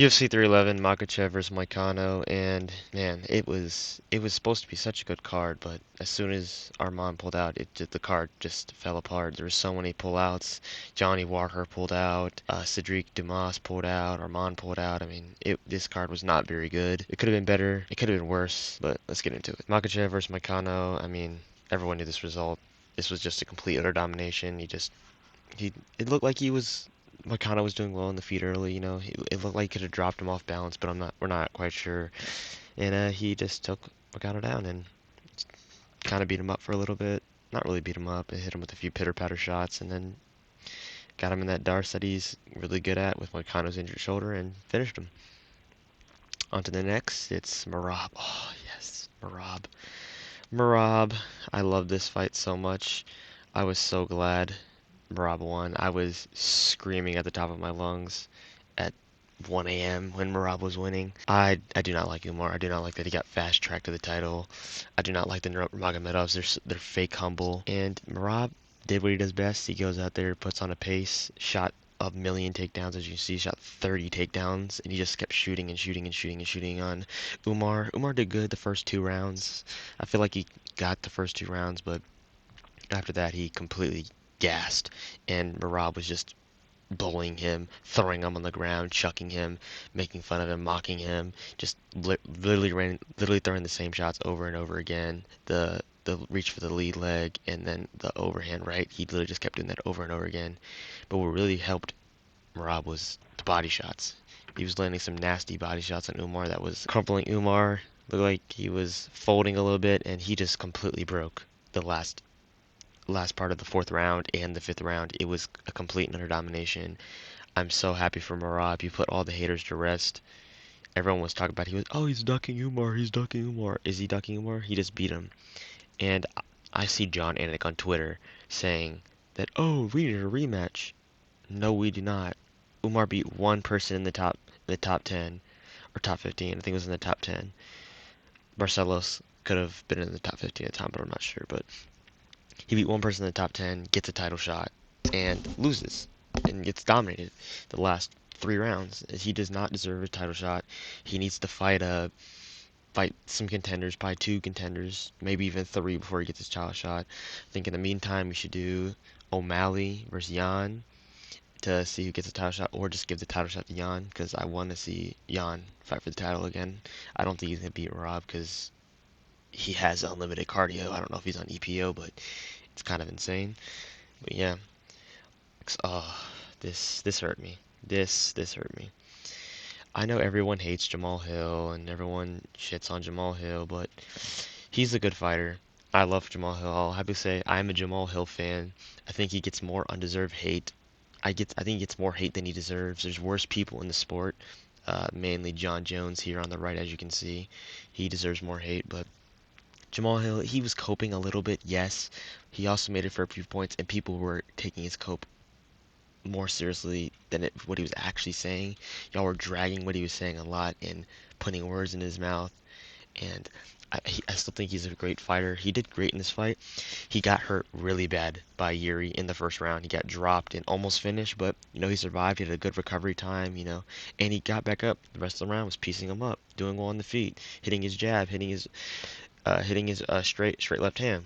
UFC 311, Makhachev versus Moicano, and man, it was supposed to be such a good card, but as soon as Armand pulled out, the card just fell apart. There were so many pullouts. Johnny Walker pulled out, Cedric Dumas pulled out, Armand pulled out. I mean, this card was not very good. It could have been better. It could have been worse, but let's get into it. Makhachev versus Moicano. I mean, everyone knew this result. This was just a complete utter domination. It looked like Moicano was doing well in the feet early, it looked like he could have dropped him off balance, but we're not quite sure. And he just took Moicano down and kind of beat him up for a little bit. Not really beat him up, it hit him with a few pitter-patter shots, and then got him in that Darce that he's really good at with Moicano's injured shoulder and finished him. On to the next, it's Merab. Oh, yes, Merab. Merab, I love this fight so much. I was so glad Merab won. I was screaming at the top of my lungs at 1 a.m. when Merab was winning. I do not like Umar. I do not like that he got fast tracked to the title. I do not like the Nurmagomedovs. They're fake humble. And Merab did what he does best. He goes out there, puts on a pace, shot a million takedowns, as you see, shot 30 takedowns, and he just kept shooting and shooting and shooting and shooting on Umar. Umar did good the first 2 rounds. I feel like he got the first 2 rounds, but after that he completely gassed, and Merab was just bullying him, throwing him on the ground, chucking him, making fun of him, mocking him, just literally throwing the same shots over and over again. The reach for the lead leg and then the overhand right. He literally just kept doing that over and over again. But what really helped Merab was the body shots. He was landing some nasty body shots on Umar that was crumpling Umar. Looked like he was folding a little bit, and he just completely broke the last part of the fourth round and the fifth round. It was a complete and utter domination. I'm so happy for Merab. You put all the haters to rest. Everyone was talking about he's ducking Umar, he's ducking Umar. Is he ducking Umar? He just beat him. And I see John Anik on Twitter saying that, oh, we need a rematch. No, we do not. Umar beat one person in the top 10 or top 15. I think it was in the top 10. Barcelos could have been in the top 15 at the time, but I'm not sure. But he beat one person in the top 10, gets a title shot, and loses, and gets dominated the last 3 rounds. He does not deserve a title shot. He needs to fight some contenders, probably 2 contenders, maybe even 3 before he gets his title shot. I think in the meantime, we should do O'Malley versus Jan to see who gets a title shot, or just give the title shot to Jan, because I want to see Jan fight for the title again. I don't think he's going to beat Rob, because he has unlimited cardio. I don't know if he's on EPO, but it's kind of insane. But yeah, oh, this hurt me. This hurt me. I know everyone hates Jamal Hill and everyone shits on Jamal Hill, but he's a good fighter. I love Jamal Hill. I'll happily say I'm a Jamal Hill fan. I think he gets more undeserved hate. I think he gets more hate than he deserves. There's worse people in the sport. Mainly John Jones here on the right, as you can see. He deserves more hate, but Jamal Hill, he was coping a little bit, yes. He also made it for a few points, and people were taking his cope more seriously than what he was actually saying. Y'all were dragging what he was saying a lot and putting words in his mouth. And I still think he's a great fighter. He did great in this fight. He got hurt really bad by Yuri in the first round. He got dropped and almost finished, but he survived. He had a good recovery time, and he got back up. The rest of the round was piecing him up, doing well on the feet, hitting his jab, hitting his straight left hand.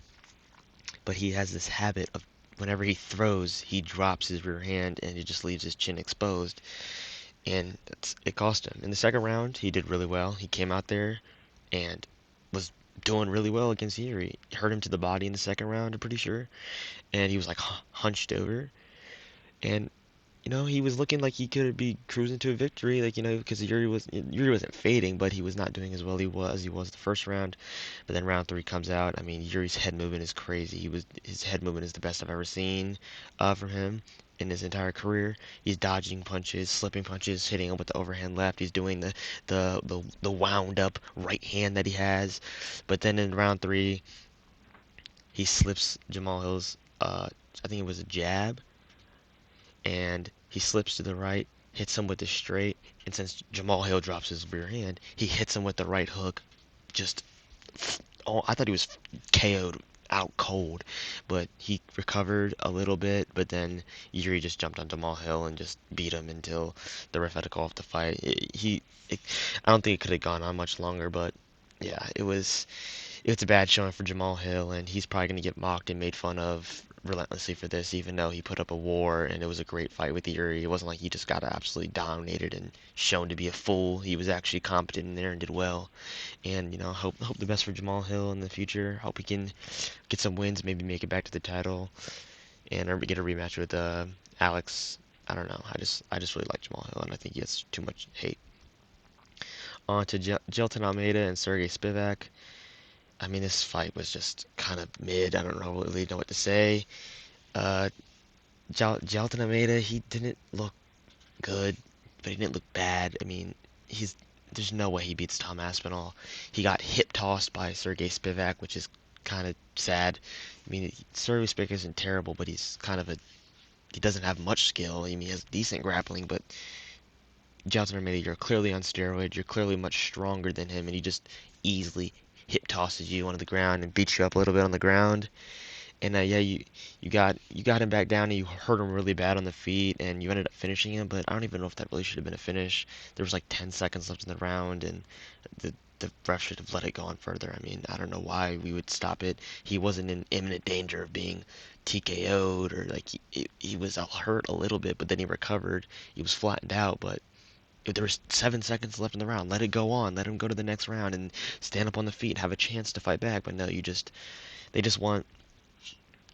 But he has this habit of whenever he throws, he drops his rear hand and it just leaves his chin exposed, and it cost him. In the second round, he did really well. He came out there and was doing really well against Yuri. Hurt him to the body in the second round, I'm pretty sure, and he was like hunched over, and he was looking like he could be cruising to a victory, like, because Yuri wasn't fading, but he was not doing as well he was the first round. But then round three comes out. I mean, Yuri's head movement is crazy. His head movement is the best I've ever seen from him in his entire career. He's dodging punches, slipping punches, hitting him with the overhand left. He's doing the wound up right hand that he has. But then in round three, he slips Jamal Hill's I think it was a jab, and he slips to the right, hits him with the straight, and since Jamal Hill drops his rear hand, he hits him with the right hook. Just, oh, I thought he was KO'd out cold, but he recovered a little bit. But then Yuri just jumped on Jamal Hill and just beat him until the ref had to call off the fight. I don't think it could have gone on much longer, but yeah, it's a bad showing for Jamal Hill, and he's probably going to get mocked and made fun of relentlessly for this, even though he put up a war and it was a great fight with Yuri. It wasn't like he just got absolutely dominated and shown to be a fool. He was actually competent in there and did well. And hope the best for Jamal Hill in the future. Hope he can get some wins, maybe make it back to the title, and or get a rematch with Alex. I don't know. I just really like Jamal Hill, and I think he gets too much hate. On to Jelton Almeida and Sergey Spivak. I mean, this fight was just kind of mid. I don't really know what to say. Uh, Jelton Almeida, he didn't look good, but he didn't look bad. I mean, he's there's no way he beats Tom Aspinall. He got hip tossed by Sergey Spivak, which is kind of sad. I mean, Sergey Spivak isn't terrible, but he doesn't have much skill. I mean, he has decent grappling, but Jelton Almeida, you're clearly on steroids. You're clearly much stronger than him, and he just easily hip tosses you onto the ground and beats you up a little bit on the ground. And yeah, you got him back down and you hurt him really bad on the feet and you ended up finishing him, but I don't even know if that really should have been a finish. There was like 10 seconds left in the round and the ref should have let it go on further. I mean, I don't know why we would stop it. He wasn't in imminent danger of being TKO'd or like he was hurt a little bit, but then he recovered. He was flattened out, but there was 7 seconds left in the round. Let it go on. Let him go to the next round and stand up on the feet and have a chance to fight back. But no, they just want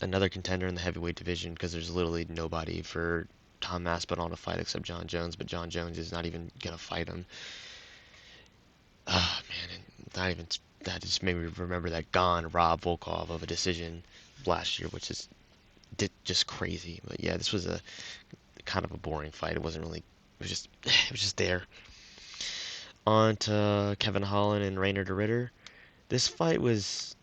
another contender in the heavyweight division because there's literally nobody for Tom Aspinall to fight except John Jones, but John Jones is not even gonna fight him. Ah, man, and not even that just made me remember that gone Rob Volkov of a decision last year, which is just crazy. But yeah, this was a kind of a boring fight. It wasn't really. It was just there. On to Kevin Holland and Rainer de Ritter. This fight was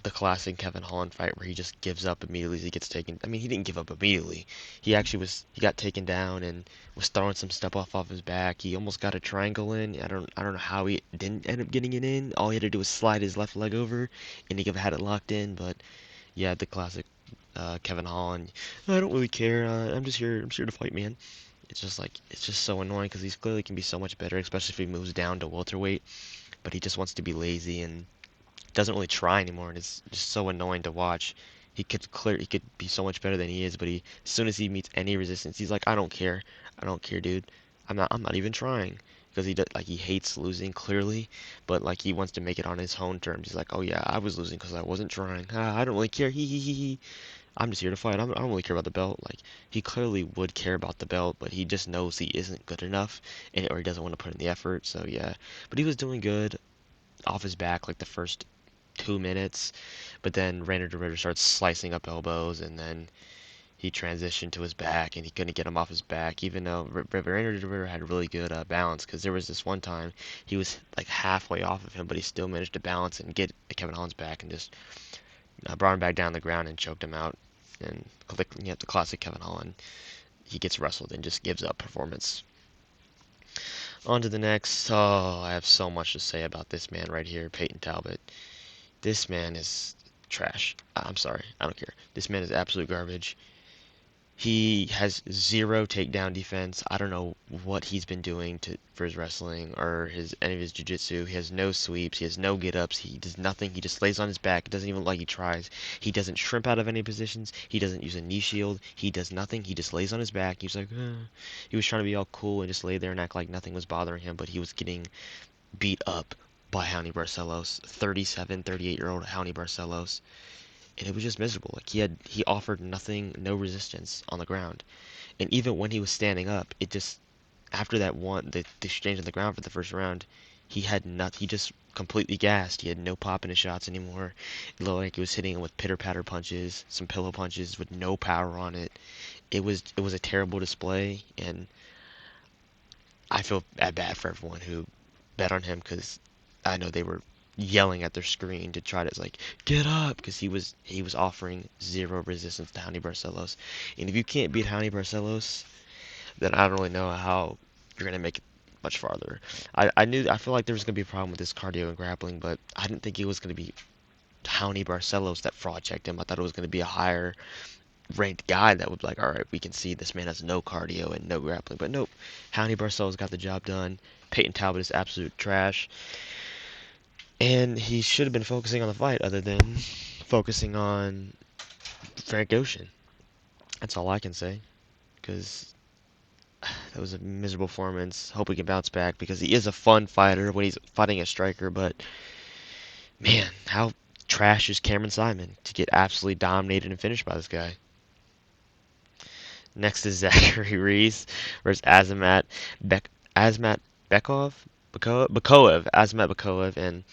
the classic Kevin Holland fight where he just gives up immediately as he gets taken. I mean, he didn't give up immediately. He got taken down and was throwing some stuff off his back. He almost got a triangle in. I don't know how he didn't end up getting it in. All he had to do was slide his left leg over and he could have had it locked in. But yeah, the classic Kevin Holland. I don't really care. I'm just here to fight, man. It's just so annoying because he's clearly can be so much better, especially if he moves down to welterweight. But he just wants to be lazy and doesn't really try anymore, and it's just so annoying to watch. He could be so much better than he is, but as soon as he meets any resistance, he's like, I don't care, dude. I'm not even trying because he hates losing clearly, but like he wants to make it on his own terms. He's like, oh yeah, I was losing because I wasn't trying. I don't really care. He. I'm just here to fight. I don't really care about the belt. Like he clearly would care about the belt, but he just knows he isn't good enough, or he doesn't want to put in the effort. So yeah, but he was doing good off his back like the first 2 minutes, but then Rainer de Ritter starts slicing up elbows, and then he transitioned to his back, and he couldn't get him off his back, even though Rainer de Ritter had really good balance, because there was this one time he was like halfway off of him, but he still managed to balance and get Kevin Holland's back and just brought him back down the ground and choked him out. And the classic Kevin Holland, he gets wrestled and just gives up performance. On to the next. Oh, I have so much to say about this man right here, Payton Talbott. This man is trash. I'm sorry. I don't care. This man is absolute garbage. He has zero takedown defense. I don't know what he's been doing for his wrestling or any of his jiu-jitsu. He has no sweeps. He has no get-ups. He does nothing. He just lays on his back. It doesn't even look like he tries. He doesn't shrimp out of any positions. He doesn't use a knee shield. He does nothing. He just lays on his back. He's like, he was trying to be all cool and just lay there and act like nothing was bothering him, but he was getting beat up by Raoni Barcelos, 37, 38-year-old Raoni Barcelos, and it was just miserable. Like he offered nothing, no resistance on the ground, and even when he was standing up, it just after the exchange on the ground for the first round, he had nothing. He just completely gassed. He had no pop in his shots anymore. It looked like he was hitting him with pitter patter punches, some pillow punches with no power on it. It was a terrible display, and I feel bad for everyone who bet on him because I know they were yelling at their screen to try to like get up because he was offering zero resistance to Raoni Barcelos, and if you can't beat Raoni Barcelos, then I don't really know how you're gonna make it much farther. I feel like there was gonna be a problem with this cardio and grappling, but I didn't think it was gonna be Townie Barcelos that fraud checked him. I thought it was going to be a higher ranked guy that would be like, all right, we can see this man has no cardio and no grappling. But nope, Townie Barcelos got the job done. Payton Talbott is absolute trash. And he should have been focusing on the fight other than focusing on Frank Ocean. That's all I can say. Because that was a miserable performance. Hope he can bounce back because he is a fun fighter when he's fighting a striker. But man, how trash is Cameron Simon to get absolutely dominated and finished by this guy? Next is Zachary Reese versus Azmat Bekov? Bekoev. Azmat Bekoev. And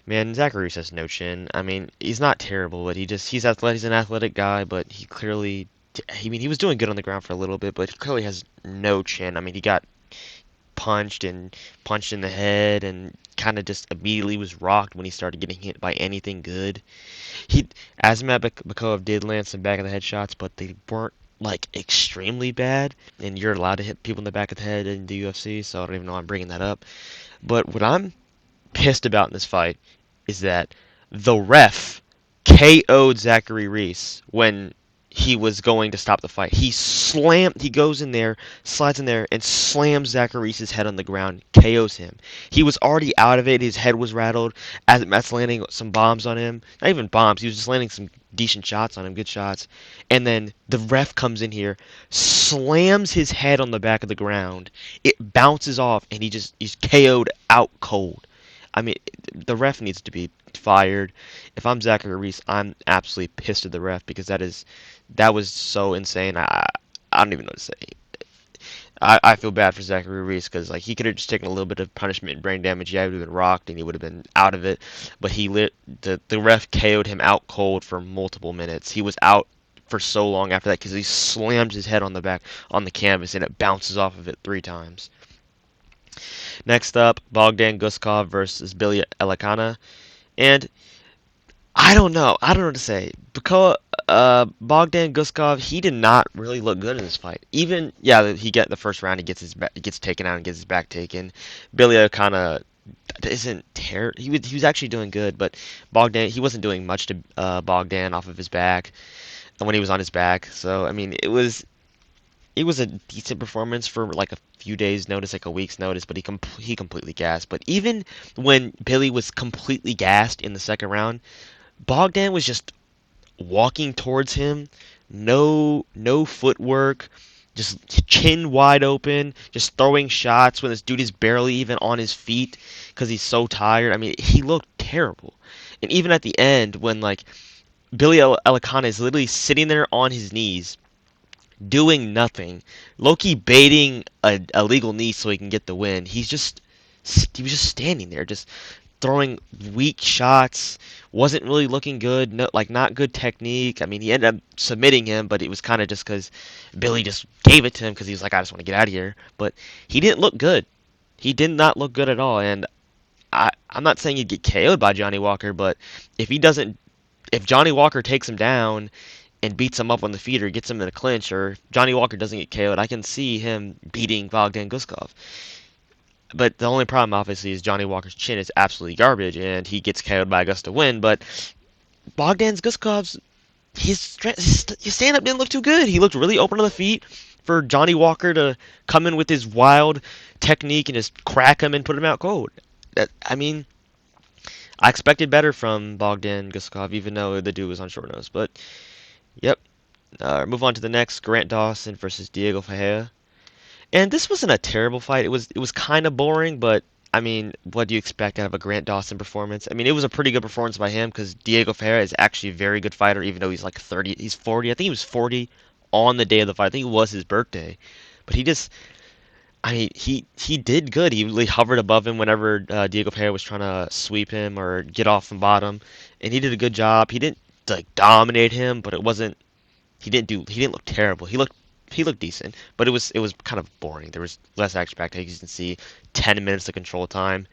man, Zachary Reese has no chin. I mean, he's not terrible, but he's athletic. He's an athletic guy, but he clearly, he was doing good on the ground for a little bit, but he clearly has no chin. I mean, he got punched in the head and kind of just immediately was rocked when he started getting hit by anything good. He Azamat Bakov did land some back of the head shots, but they weren't like extremely bad. And you're allowed to hit people in the back of the head in the UFC, so I don't even know why I'm bringing that up. But what I'm pissed about in this fight is that the ref KO'd Zachary Reese when he was going to stop the fight. He goes in there, slides in there, and slams Zachary Reese's head on the ground, KOs him. He was already out of it. His head was rattled. As Matt's landing some bombs on him. Not even bombs. He was just landing some decent shots on him, good shots. And then the ref comes in here, slams his head on the back of the ground. It bounces off, and he's KO'd out cold. I mean, the ref needs to be fired. If I'm Zachary Reese, I'm absolutely pissed at the ref because that was so insane. I don't even know what to say. I feel bad for Zachary Reese because like he could have just taken a little bit of punishment and brain damage. Yeah, he would have been rocked and he would have been out of it. But the ref KO'd him out cold for multiple minutes. He was out for so long after that because he slammed his head on the back on the canvas and it bounces off of it 3 times. Next up, Bogdan Guskov versus Billy Elekana. And I don't know. I don't know what to say. Because Bogdan Guskov, he did not really look good in this fight. Even he get the first round, he gets taken out and gets his back taken. Billy Elekana isn't terrible. He was actually doing good, but Bogdan he wasn't doing much to Bogdan off of his back when he was on his back. So I mean, it was a decent performance for like a few days' notice, like a week's notice, but he completely gassed. But even when Billy was completely gassed in the second round, Bogdan was just walking towards him, no footwork, just chin wide open, just throwing shots when this dude is barely even on his feet because he's so tired. I mean, he looked terrible. And even at the end, when like Billy Elekana is literally sitting there on his knees doing nothing. Loki baiting a legal knee so he can get the win. He was just standing there, just throwing weak shots. Wasn't really looking good. No, like not good technique. I mean, he ended up submitting him, but it was kind of just because Billy just gave it to him because he was like, I just want to get out of here. But he didn't look good. He did not look good at all. And I'm not saying he'd get KO'd by Johnny Walker, but if Johnny Walker takes him down and beats him up on the feet or gets him in a clinch, or Johnny Walker doesn't get KO'd, I can see him beating Bogdan Guskov. But the only problem, obviously, is Johnny Walker's chin is absolutely garbage, and he gets KO'd by Augusta to win. But Bogdan's Guskov's his stand-up didn't look too good. He looked really open on the feet for Johnny Walker to come in with his wild technique and just crack him and put him out cold. I mean, I expected better from Bogdan Guskov, even though the dude was on short nose. But yep. Move on to the next, Grant Dawson versus Diego Ferreira. And this wasn't a terrible fight. It was kind of boring, but I mean, what do you expect out of a Grant Dawson performance? I mean, it was a pretty good performance by him because Diego Ferreira is actually a very good fighter, even though he's like 30. He's 40. I think he was 40 on the day of the fight. I think it was his birthday. But I mean, he did good. He really hovered above him whenever Diego Ferreira was trying to sweep him or get off from bottom, and he did a good job. He didn't like dominate him, but it wasn't he didn't look terrible. He looked decent, but it was kind of boring. There was less action packed. As you can see, 10 minutes of control time,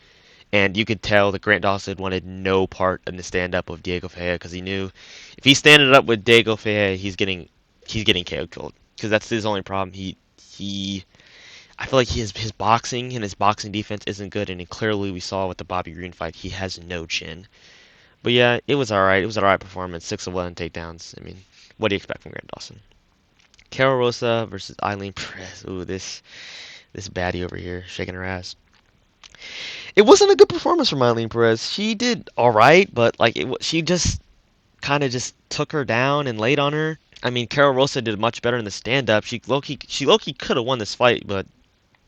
and you could tell that Grant Dawson wanted no part in the stand up of Diego Ferreira because he knew if he standed up with Diego Ferreira, he's getting KO'd cold because that's his only problem. He I feel like his boxing and his boxing defense isn't good, and clearly we saw with the Bobby Green fight he has no chin. But yeah, it was alright. It was an alright performance. 6 of 11 takedowns. I mean, what do you expect from Grant Dawson? Carol Rosa versus Eileen Perez. Ooh, this baddie over here shaking her ass. It wasn't a good performance from Eileen Perez. She did alright, but like she just kind of just took her down and laid on her. I mean, Carol Rosa did much better in the stand-up. She low-key could have won this fight, but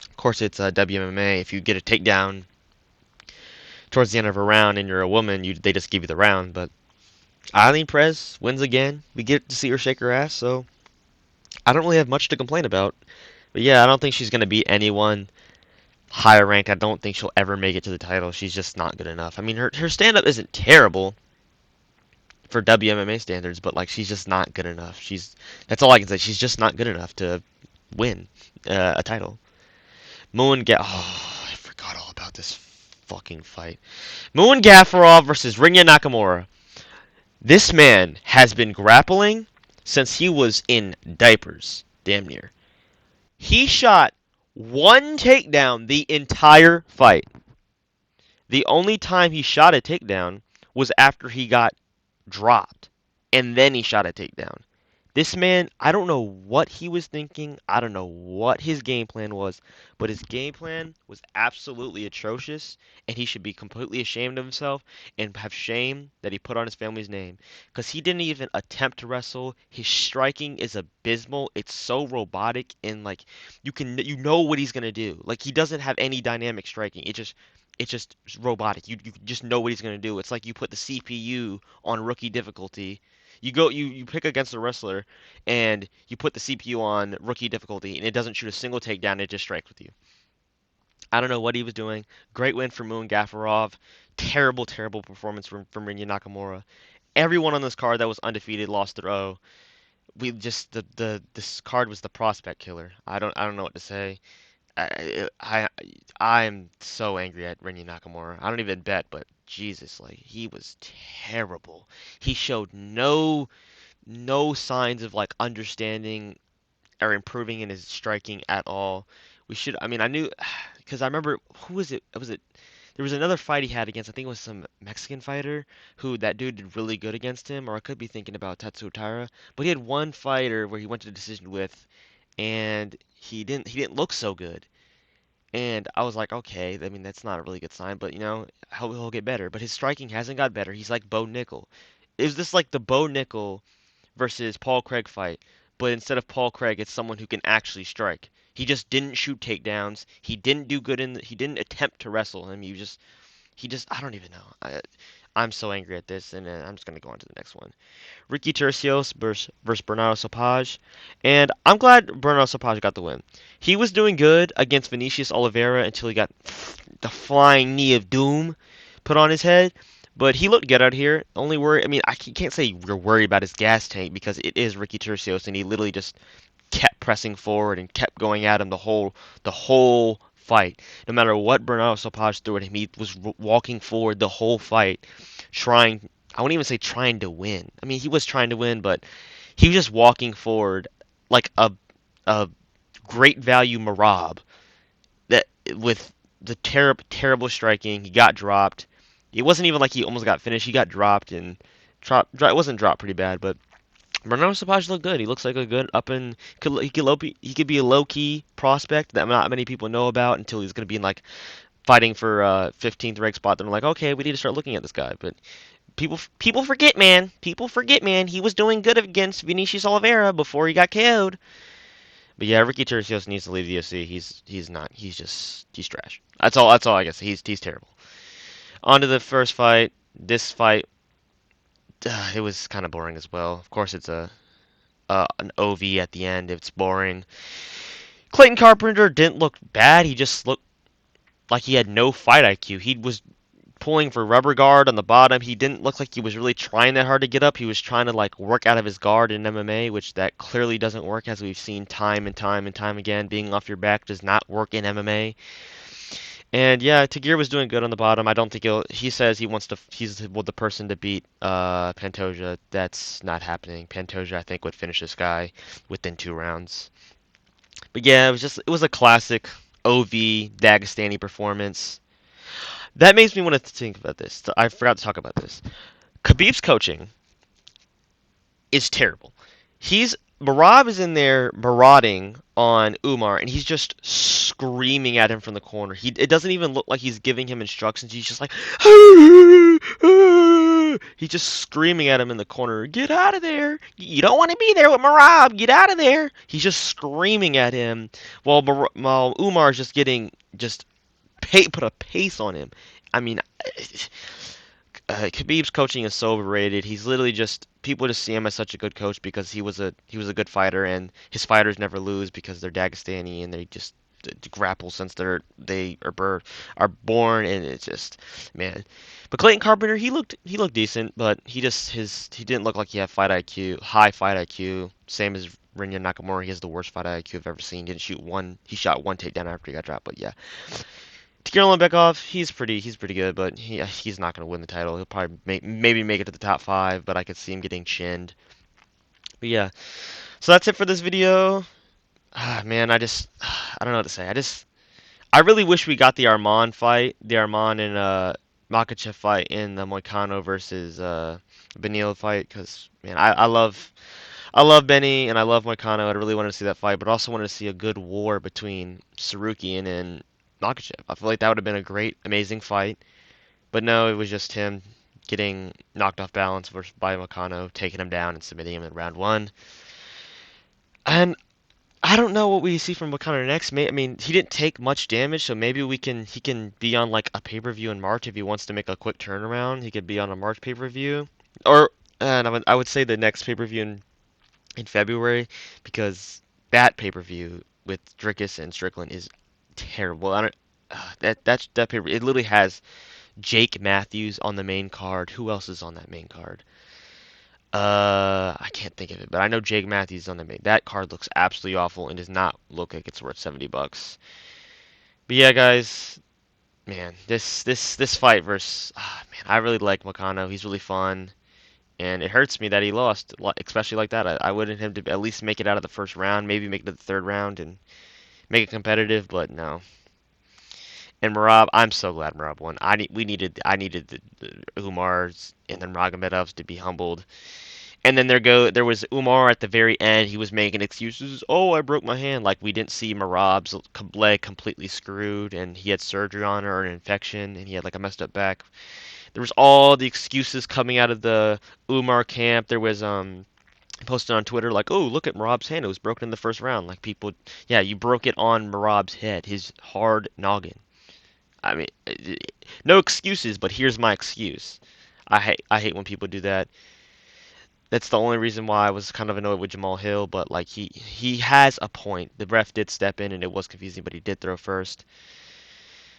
of course it's WMMA. If you get a takedown towards the end of a round and you're a woman, they just give you the round. But Eileen Perez wins again. We get to see her shake her ass, so I don't really have much to complain about. But yeah, I don't think she's gonna beat anyone higher ranked. I don't think she'll ever make it to the title. She's just not good enough. I mean, her stand-up isn't terrible for WMMA standards, but like she's just not good enough. That's all I can say. She's just not good enough to win a title. Oh, I forgot all about this fucking fight. Gafurov versus Rinya Nakamura. This man has been grappling since he was in diapers, damn near. He shot one takedown the entire fight. The only time he shot a takedown was after he got dropped, and then he shot a takedown. This man, I don't know what he was thinking. I don't know what his game plan was, but his game plan was absolutely atrocious, and he should be completely ashamed of himself and have shame that he put on his family's name. Because he didn't even attempt to wrestle. His striking is abysmal. It's so robotic, and like you know what he's gonna do. Like he doesn't have any dynamic striking. It's just robotic. You just know what he's gonna do. It's like you put the CPU on rookie difficulty. You pick against a wrestler and you put the CPU on rookie difficulty and it doesn't shoot a single takedown, it just strikes with you. I don't know what he was doing. Great win for Gafurov. Terrible, terrible performance from Rinya Nakamura. Everyone on this card that was undefeated lost their O. We just this card was the prospect killer. I don't know what to say. I'm so angry at Rinya Nakamura. I don't even bet, but Jesus, like he was terrible. He showed no signs of like understanding or improving in his striking at all. I mean, I knew because I remember who was it? Was it there was another fight he had against, I think it was some Mexican fighter who that dude did really good against him, or I could be thinking about Tatsuo Taira, but he had one fighter where he went to the decision with, and he didn't look so good. And I was like, okay, I mean that's not a really good sign, but he'll get better. But his striking hasn't got better. He's like Bo Nickel. Is this like the Bo Nickel versus Paul Craig fight, but instead of Paul Craig, it's someone who can actually strike. He just didn't shoot takedowns. He didn't do good he didn't attempt to wrestle him. He just I don't even know. I'm so angry at this, and I'm just gonna go on to the next one. Ricky Turcios versus Bernardo Sopaj, and I'm glad Bernardo Sopaj got the win. He was doing good against Vinicius Oliveira until he got the flying knee of doom put on his head. But he looked good out here. Only worry, I mean, I can't say we're worried about his gas tank because it is Ricky Turcios, and he literally just kept pressing forward and kept going at him the whole fight. No matter what Bernardo Sopaj threw at him, he was walking forward the whole fight, trying. I wouldn't even say trying to win. I mean, he was trying to win, but he was just walking forward like a great value Merab that with the terrible striking. He got dropped. It wasn't even like he almost got finished. He got dropped and it wasn't dropped pretty bad, but Renato Sopaj looked good. He looks like a good he could be a low key prospect that not many people know about until he's going to be in like fighting for 15th rank spot. Then they're like, okay, we need to start looking at this guy. But people forget, man. People forget, man. He was doing good against Vinicius Oliveira before he got KO'd. But yeah, Ricky Turcios needs to leave the UFC. He's not. He's trash. That's all I guess. He's terrible. On to the first fight. This fight, it was kind of boring as well. Of course, it's an OV at the end. It's boring. Clayton Carpenter didn't look bad. He just looked like he had no fight IQ. He was pulling for rubber guard on the bottom. He didn't look like he was really trying that hard to get up. He was trying to like work out of his guard in MMA, which that clearly doesn't work, as we've seen time and time and time again. Being off your back does not work in MMA. And yeah, Tagir was doing good on the bottom. I don't think he says he's the person to beat Pantoja. That's not happening. Pantoja, I think, would finish this guy within 2 rounds. But yeah, it was a classic OV Dagestani performance. That makes me want to think about this. I forgot to talk about this. Khabib's coaching is terrible. He's Merab is in there marauding on Umar, and he's just screaming at him from the corner. It doesn't even look like he's giving him instructions. He's just like, he's just screaming at him in the corner. Get out of there! You don't want to be there with Merab. Get out of there! He's just screaming at him while Umar's just getting just put a pace on him. I mean, Khabib's coaching is so overrated. He's literally just people just see him as such a good coach because he was a good fighter, and his fighters never lose because they're Dagestani and they just grapple since are born, and it's just man. But Clayton Carpenter, he looked decent, but he didn't look like he had fight IQ, high fight IQ, same as Renato Nakamura. He has the worst fight IQ I've ever seen. He shot one takedown after he got dropped, but yeah. Ulanbekov, he's pretty good, but he's not going to win the title. He'll probably maybe make it to the top five, but I could see him getting chinned. But yeah, so that's it for this video. Man, I don't know what to say. I really wish we got the Arman fight, the Arman and Makhachev fight in the Moicano versus Benil fight, because man, I love Benny and I love Moicano. I really wanted to see that fight, but also wanted to see a good war between Sarukian and Makhachev. I feel like that would have been a great, amazing fight. But no, it was just him getting knocked off balance by Moicano, taking him down and submitting him in round one. And I don't know what we see from Moicano next. I mean, he didn't take much damage, so maybe he can be on like a pay-per-view in March if he wants to make a quick turnaround. He could be on a March pay-per-view, or and I would say the next pay-per-view in February because that pay-per-view with Drickus and Strickland is terrible. I don't that pay it literally has Jake Matthews on the main card. Who else is on that main card? I can't think of it, but I know Jake Matthews is on the main. That card looks absolutely awful and does not look like it's worth $70. But yeah, guys, man, this fight versus man, I really like Moicano. He's really fun. And it hurts me that he lost, especially like that. I wanted him to at least make it out of the first round, maybe make it to the third round and make it competitive, but no. And Merab, I'm so glad Merab won. I needed the Umars and then Nurmagomedovs to be humbled. And then there was Umar at the very end. He was making excuses. Oh, I broke my hand. Like we didn't see Merab's leg completely screwed, and he had surgery on it or an infection, and he had like a messed up back. There was all the excuses coming out of the Umar camp. There was posted on Twitter like, "Oh, look at Merab's hand. It was broken in the first round." Like people, yeah, you broke it on Merab's head, his hard noggin. I mean, no excuses, but here's my excuse. I hate when people do that. That's the only reason why I was kind of annoyed with Jamal Hill, but like he has a point. The ref did step in and it was confusing, but he did throw first.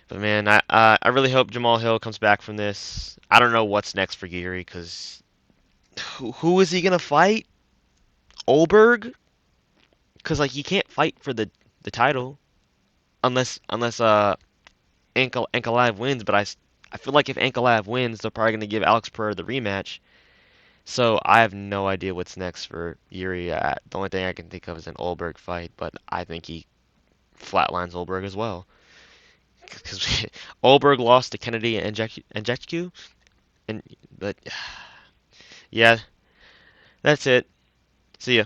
But man, I really hope Jamal Hill comes back from this. I don't know what's next for Geary because who is he gonna fight? Olberg? Because like he can't fight for the title unless Ankalaev wins. But I feel like if Ankalaev wins, they're probably gonna give Alex Pereira the rematch. So I have no idea what's next for Yuri. The only thing I can think of is an Olberg fight, but I think he flatlines Olberg as well. Because Olberg lost to Kennedy and Njekwu, and but yeah, that's it. See ya.